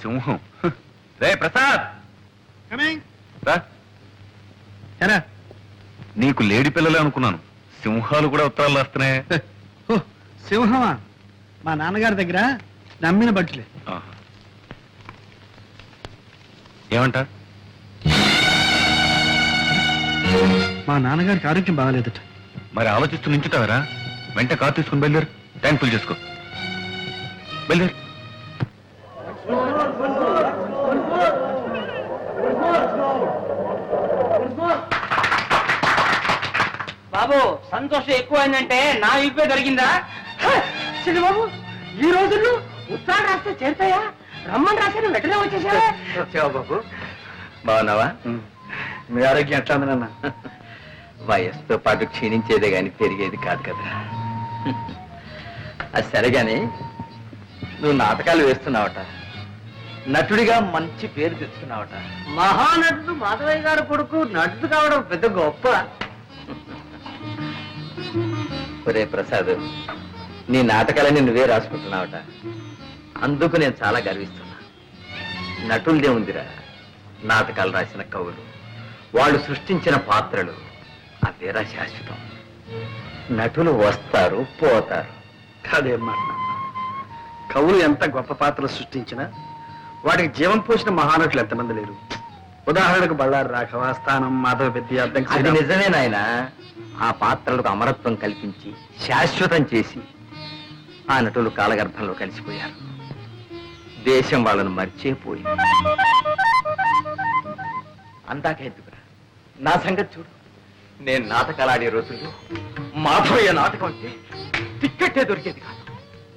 సింహం. రే ప్రసాద్, నీకు లేడి పిల్లలే అనుకున్నాను. సింహాలు కూడా ఉత్తరాలు రాస్తున్నాయి. సింహమా? మా నాన్నగారి దగ్గర నమ్మిన బట్టలే. ఏమంట? మా నాన్నగారికి ఆరోగ్యం బాగాలేదట. మరి ఆలోచిస్తూ నించుతావరా? వెంట కారు తీసుకుని బయలుదేరు. ట్యాంక్ ఫుల్ చేసుకో. బయలుదేరు. బాబు సంతోషం ఎక్కువైందంటే నా ఇప్పే దొరికిందా? బాబు ఈ రోజుల్లో ఉత్తరాలు రాస్తే చేరుతాయా? రమ్మని రాశాను వెంటనే వచ్చేసా. బాబు బాగున్నావా? మీ ఆరోగ్యం ఎట్లా ఉంది నాన్న? వయస్సుతో పాటు క్షీణించేదే గాని పెరిగేది కాదు కదా. అది సరేగాని నువ్వు నాటకాలు వేస్తున్నావట, నటుడిగా మంచి పేరు తెచ్చుకున్నావట. మహానటుడు మాధవయ్య గారు కొడుకు నటుడు కావడం పెద్ద గొప్ప. ఒరే ప్రసాద్, నీ నాటకాలని నువ్వే రాసుకుంటున్నావట. అందుకు నేను చాలా గర్విస్తున్నా. నటులదే ఉందిరా, నాటకాలు రాసిన కవులు, వాళ్ళు సృష్టించిన పాత్రలు అవేరా శాశ్వతం. నటులు వస్తారు పోతారు. కాదేం మాట నాన్న. కవులు ఎంత గొప్ప పాత్రలు సృష్టించినా వాటికి జీవం పోసిన మహానటులు ఎంతమంది లేరు. ఉదాహరణకు బళ్ళారి రాఘవ, స్థానం, మాధవ పెద్ద. అది నిజమే నాయన. ఆ పాత్రలకు అమరత్వం కల్పించి శాశ్వతం చేసి ఆ నటులు కాలగర్భంలో కలిసిపోయారు. దేశం వాళ్ళను మర్చిపోయింది. అందాక ఎందుకురా, నా సంగతి చూడు. నేను నాటకాలు ఆడే రోజుల్లో మాధవయ్య నాటకం అంటే టిక్కెట్టే దొరికేది కాదు.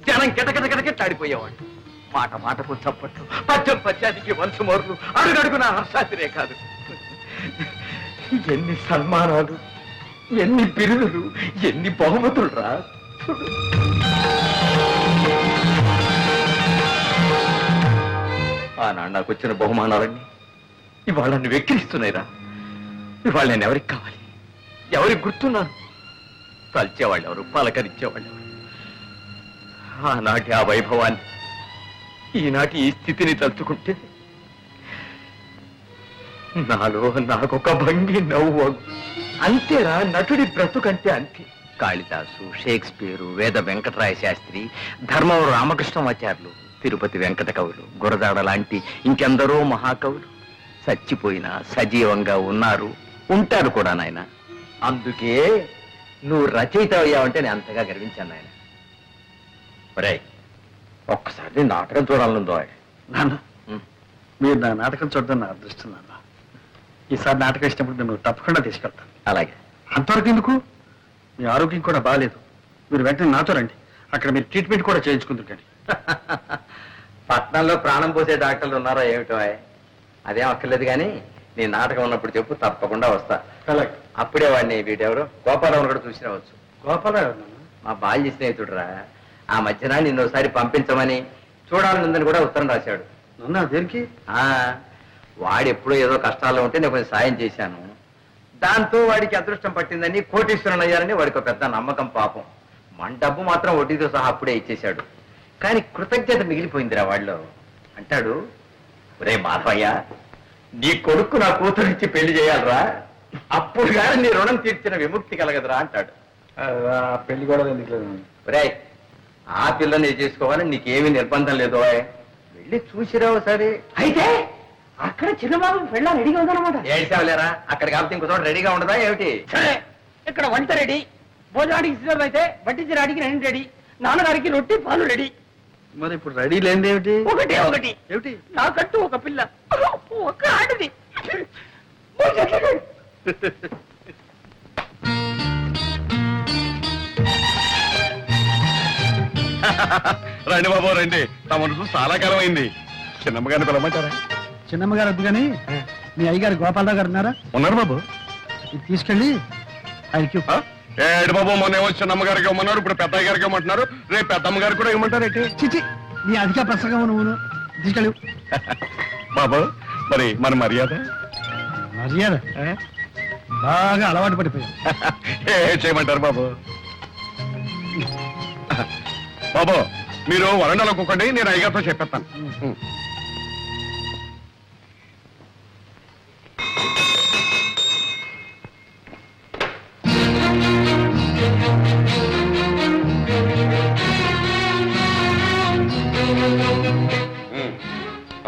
జనం గిటగిటగిటగిట్లాడిపోయేవాడు. మాట మాటకు చప్పట్లు, పద్యం పద్యానికి వంశమోర్లు, అడుగడుగున హర్షాతిరే కాదు. ఎన్ని సన్మానాలు, ఎన్ని బిరుదులు, ఎన్ని బహుమతులు రా. ఆనాడు నాకు వచ్చిన బహుమానాలన్నీ ఇవాళ నన్ను వెక్కిరిస్తున్నాయిరా. ఇవాళ నేను ఎవరికి కావాలి, ఎవరికి గుర్తున్నాను? తలిచేవాళ్ళు ఎవరు, పలకరించేవాళ్ళు ఎవరు? ఆనాటి ఆ వైభవాన్ని ఈనాటి ఈ స్థితిని తలుచుకుంటే నాలో నాకొక భంగి నవ్వు. అంతేరా నటుడి బ్రతుకంటే అంతే. కాళిదాసు, షేక్స్పియరు, వేద వెంకటరాయ శాస్త్రి, ధర్మవరం రామకృష్ణమాచార్యులు, తిరుపతి వెంకట కవులు, గురజాడ లాంటి ఇంకెందరో మహాకవులు చచ్చిపోయినా సజీవంగా ఉన్నారు, ఉంటారు కూడా నాయన. అందుకే నువ్వు రచయిత అయ్యావంటే నేను అంతగా గర్వించాను నాయన. ఒరేయ్, ఒక్కసారి నాటకం చూడాలనుందో. నాన్న, మీరు నా నాటకం చూడడం నా అదృష్టం నాన్న. ఈసారి నాటకం ఇచ్చినప్పుడు నేను తప్పకుండా తీసుకెళ్తాను. అలాగే. అంతవరకు ఎందుకు? మీ ఆరోగ్యం కూడా బాగాలేదు. మీరు వెంటనే నాతో రండి. అక్కడ మీరు ట్రీట్మెంట్ కూడా చేయించుకుంటుంటండి. పట్నంలో ప్రాణం పోసే డాక్టర్లు ఉన్నారా ఏమిటో? అదేం అక్కర్లేదు కానీ నీ నాటకం ఉన్నప్పుడు చెప్పు, తప్పకుండా వస్తా. అలాగే. అప్పుడే వాడిని వీటెవరు గోపాలరావు కూడా చూసి రావచ్చు. గోపాలరావు మా బాల్య స్నేహితుడురా. ఆ మధ్యన నిన్ను ఒకసారి పంపించమని చూడాలనుందని కూడా ఉత్తరం రాశాడు. నాన్న దేనికి? వాడు ఎప్పుడో ఏదో కష్టాల్లో ఉంటే నేను కొంచెం సాయం చేశాను. దాంతో వాడికి అదృష్టం పట్టిందని, కోటీశ్వరుని అయ్యారని వాడికి ఒక పెద్ద నమ్మకం. పాపం మన డబ్బు మాత్రం వడ్డీతో సహా అప్పుడే ఇచ్చేశాడు. కానీ కృతజ్ఞత మిగిలిపోయిందిరా వాళ్ళు. అంటాడు, ఒరే మాధవయ్య, నీ కొడుకు నా కూతురిచ్చి పెళ్లి చేయాలరా, అప్పుడు కానీ నీ రుణం తీర్చిన విముక్తి కలగదురా అంటాడు. పెళ్లి కూడా ఎందుకు? ఒరే, ఆ పిల్లని చేసుకోవాలని నీకేమీ నిర్బంధం లేదు. వెళ్ళి చూసిరావు సరే. అయితే అక్కడ చిన్నబాబు పెళ్ళ రెడీగా ఉందన్నమాట. ఏడ్చావులేరా, అక్కడ కాబట్టి ఇంకో చోట రెడీగా ఉండదా ఏమిటి? సరే, ఇక్కడ వంట రెడీ, భోజనానికి సిద్ధం అయితే వడ్డించడానికి రెండు రెడీ, నాన్నగారికి రొట్టి పాలు రెడీ. మరి ఇప్పుడు రెడీ లేనిది ఏమిటి? ఒకటే ఒకటి ఏమిటి? నాకంటూ ఒక పిల్ల, ఒక ఆడది. రండి బాబు రండి. తమను చాలా కాలం అయింది. చిన్నమ్మగారిని పిలవమంటారా? చిన్నమ్మగారు వద్దు కానీ మీ అయ్యగారు గోపాలరావు గారు ఉన్నారా? ఉన్నారు బాబు. ఇది తీసుకెళ్ళి ఆయనకి. ఏడు బాబు, మొన్న ఏమో చిన్నమ్మగారికి ఇవ్వమన్నారు, ఇప్పుడు పెద్దయ్య గారికి ఇవ్వమంటున్నారు, రేపు పెద్దమ్మగారికి కూడా ఇవ్వమంటారు ఏంటి? చిచి, నీ అధిక ప్రసంగం నువ్వు తీసుకెళ్ళి. బాబు మరి మన మర్యాద మర్యాద బాగా అలవాటు పడిపోయావు. ఏ చేయమంటారు బాబు? బాబు మీరు వరండాలో కూకండి, నేను అయ్యగారితో చెప్పేస్తాను.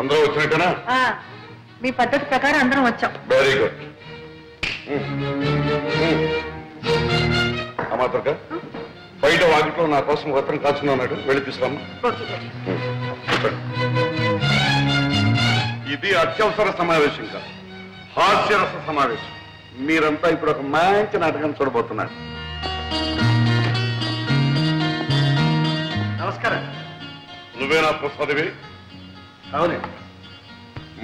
అందరూ వచ్చినట్టేనా? మీ పద్ధతి ప్రకారం అందరం వచ్చాం. Very good. అమాత్రక బయట వాకిట్లో నా కోసం వస్త్రం కాచున్నాడు, వెళ్ళి తీసుకురామ్మా. ఇది అత్యవసర సమావేశం కాదు, హాస్యరస సమావేశం. మీరంతా ఇప్పుడు ఒక మంచి నాటకం చూడబోతున్నారు. నమస్కారం. నువ్వేనా ప్రసాదివి? అవునండి.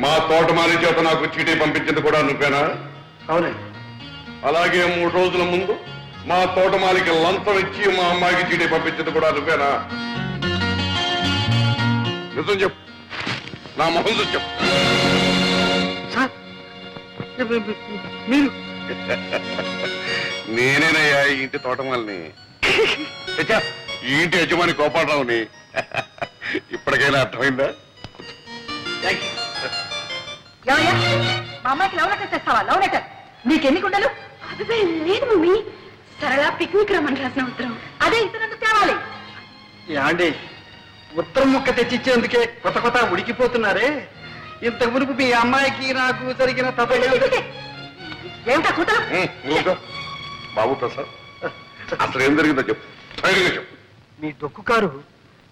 మా తోటమాలి చేత నాకు చీటీ పంపించింది కూడా నువ్వేనా? అవునండి. అలాగే 3 రోజుల ముందు మా తోటమాలికి లంచం ఇచ్చి మా అమ్మాయికి చీటీ పంపించింది కూడా నువ్వేనా? నిజం చెప్పు, నా మొహం చూసి చెప్పు. సార్ మీరు నేనేనయ్యా ఈ ఇంటి తోటమాలిని, ఈ ఇంటి యజమాని గోపాలరావుని. ఇప్పటికైనా అర్థమైందా? ఏమయ్యా, మా అమ్మాయికి లవ్ లెటర్ తెస్తావా? లవ్ లెటర్ నీకెన్ని గుండెలు? అదే లేదు మమ్మీ, సరళ పిక్నిక్ రమ్మని రాసిన ఉత్తరం. అదే ఇతరులకు తేవాలి. యాండి ఉత్తరం ముక్క తెచ్చిచ్చేందుకే కొత్త ఉడికిపోతున్నారే. ఇంత మునుపు మీ అమ్మాయికి నాకు జరిగిన ఏమిటా కూతురు? నువ్వు బాబు ప్రసాద్, అసలు ఏం జరిగిందో చెప్పు, ధైర్యంగా చెప్పు. మీ డొక్కు కారు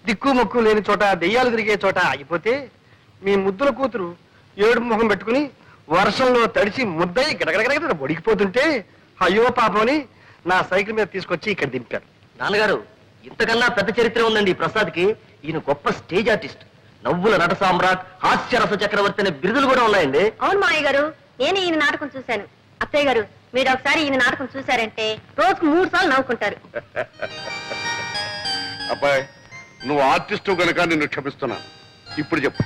దిక్కు మొక్కు లేని చోట దెయ్యాలు తిరిగే చోట ఆగిపోతే మీ ముద్దుల కూతురు ఏడు ముఖం పెట్టుకుని వర్షంలో తడిసి ముద్దయి గడగడగడ ఒడికిపోతుంటే అయ్యో పాపమని నా సైకిల్ మీద తీసుకొచ్చి ఇక్కడ దింపారు. నాన్నగారు, ఇంతకన్నా పెద్ద చరిత్ర ఉందండి ఈ ప్రసాద్కి. ఈయన గొప్ప స్టేజ్ ఆర్టిస్ట్, నవ్వుల నట సామ్రాట్, హాస్యరస చక్రవర్తి అనే బిరుదులు కూడా ఉన్నాయండి. అవును మావయ్య గారు, నేను ఈయన నాటకం చూశాను. అత్తయ్య గారు, మీరు ఒకసారి ఈయన నాటకం చూశారంటే రోజుకు 3 సార్లు నవ్వుకుంటారు. అబ్బాయి, నువ్వు ఆర్టిస్టు కనుక నిన్ను క్షమిస్తున్నాను. ఇప్పుడు చెప్పు,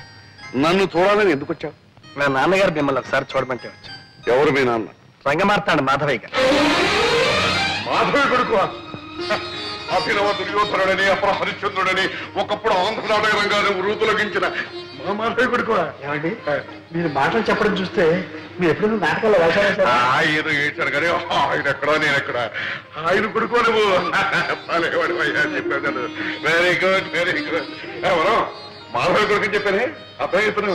నన్ను చూడాలని ఎందుకు వచ్చావు? నా నాన్నగారు మిమ్మల్ని ఒకసారి చూడమంటే వచ్చా. ఎవరు మీ నాన్న? రంగమార్తాడు మాధవయ్య గారు. మాధవి కొడుకు అభినవ దుర్యోధనుడని, అపర హరిశ్చంద్రుడని ఒకప్పుడు ఆంధ్ర నాటక రంగాన్ని వృతులగించిన మా మాధవి కొడుకు. ఏమండి, మీరు మాటలు చెప్పడం చూస్తే మీరు ఎప్పుడైనా నాటకాల్లో వేశారా? ఆయన ఏడ్చారు కానీ ఆయన ఎక్కడా నేను ఎక్కడ. ఆయన కొడుకు నువ్వు చెప్పాను. Very good, very good. ఎవరో మాధవి కొడుకు అని చెప్పానే అబ్బాయి ఇతను.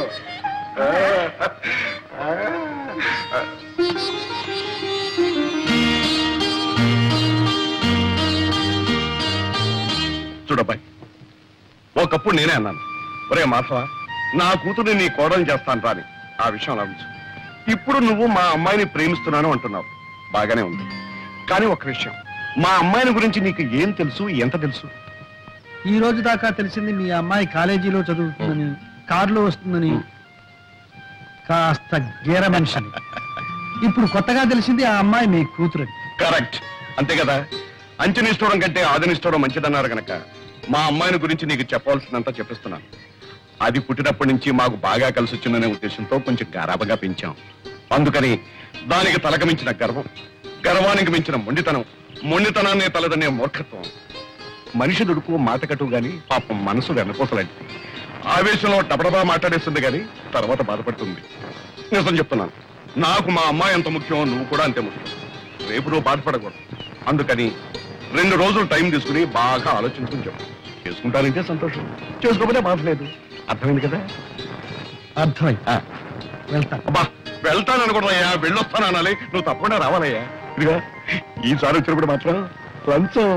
చూడబ్బాయి, ఒకప్పుడు నేనే అన్నాను, ఒరే మాధవ, నా కూతురు నీ కోడలు చేస్తాను రాని. ఆ విషయం ఆలోచించు. ఇప్పుడు నువ్వు మా అమ్మాయిని ప్రేమిస్తున్నాను అంటున్నావు, బాగానే ఉంది. కానీ ఒక విషయం, మా అమ్మాయిని గురించి నీకు ఏం తెలుసు, ఎంత తెలుసు? ఈ రోజు దాకా తెలిసింది మీ అమ్మాయి కాలేజీలో చదువుతుందని, కారులో వస్తుందని, కాస్త గేర మనిషిని. ఇప్పుడు కొత్తగా తెలిసింది ఆ అమ్మాయి మీ కూతురని. కరెక్ట్, అంతే కదా. అంచనిస్తూడం కంటే ఆదనిస్తూడం మంచిదన్నారు కనుక మా అమ్మాయిని గురించి నీకు చెప్పవలసినంత చెప్పిస్తున్నాను. అది పుట్టినప్పటి నుంచి మాకు బాగా కలిసి వచ్చిందనే ఉద్దేశంతో కొంచెం గారాబగా పెంచాం. అందుకని దానికి తలకు మించిన గర్వం, గర్వానికి మించిన మొండితనం, మొండితనాన్ని తలదనే మూర్ఖత్వం. మనిషి దుడుకు మాట కట్టు గాని పాపం మనసు వెన్నపోసలాంటిది. ఆవేశంలో డబడబా మాట్లాడేస్తుంది గాని తర్వాత బాధపడుతుంది. నిజం చెప్తున్నాను, నాకు మా అమ్మాయి ఎంత ముఖ్యం, నువ్వు కూడా అంతే ముఖ్యం. రేపు నువ్వు బాధపడకూడదు. అందుకని 2 రోజులు టైం తీసుకుని బాగా ఆలోచించుకుని చెప్పు. చేసుకుంటానంటే సంతోషం, చేసుకోకపోతే బాధ లేదు. అర్థమైంది కదా? అర్థమైంది. వెళ్తాను. అబ్బా, వెళ్తాను అనుకుంటున్నాయా, వెళ్ళొస్తాను అనాలి. నువ్వు తప్పకుండా రావాలయ్యా. ఇదిగా ఈసారి వచ్చినప్పుడు మాత్రం లంచం.